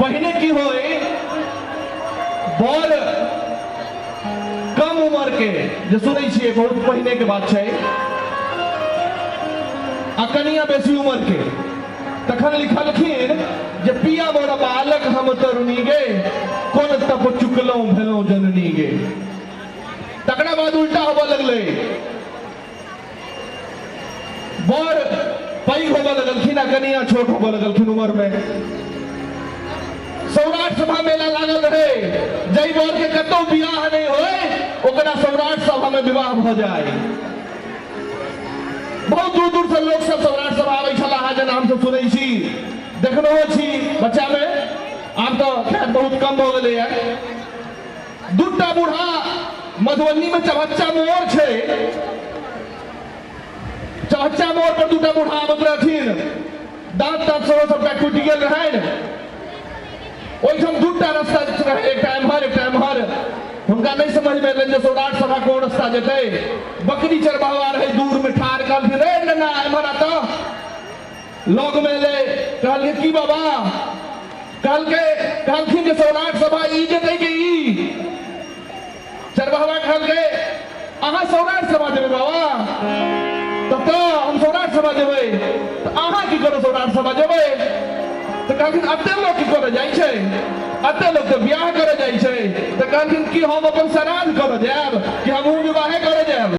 पहिने की होए बर कम उम्र के जे सुनै छियै बहुत पहिने के बात छै आ कनिया बेसी उम्र के तखन लिखलखिन जे पिया मोर बालक हम तरुणी गे कोन तप चुकलौं भेलौं जननी गे। तकरा बाद उल्टा होबऽ लगलै, बर पैघ होबऽ लगलखिन आ कनिया छोट होबऽ लगलखिन उम्र में। सौराठ सभा मेला लागल रहे, जई बर के कतौ बियाह नहीं होए ओकरा सौराठ सभा में विवाह भ जाए। बहुत दूर दूर से लोग सब सौराठ सभा आबै छलाह, जेना हम सब सुनै छी देखनो छी बच्चा में, आब तो खैर बहुत कम हो गए है। दूटा बूढ़ा मधुबनी में चभच्चा मोड़ छे, चभच्चा मोड़ पर दूटा बूढ़ा आबत रहथिन, दांत तांत सेहो सबटा टूटि गेल रहनि। ओहिठाम दूटा रास्ता रहे, एक एम्हर एक एम्हर। हुनका नहीं समझ में एलनि जे सौराठ सभा कोन रास्ता जेतै। बकरी चरबावा रहे दूर में ठाड़, कहलखिन रे नन्ना एम्हर आ तो लग में ले। कहलकै की बाबा? कहलखिन जे सौराठ सभा ई जेतै कि ई? चरबावा कहलकै अहाँ सौराठ सभा जेबै बाबा? तब तो हम सौराठ सभा जेबै। तो अहाँ की करो सौराठ सभा जेबै? तो कहलखिन अते लोग की करे जाइ छै, अते लोग तो बियाह करे जाइ छै। तो कहलखिन कि हम अपन श्राद्ध करे जाएब कि हमहूँ विवाहे करे जाएब?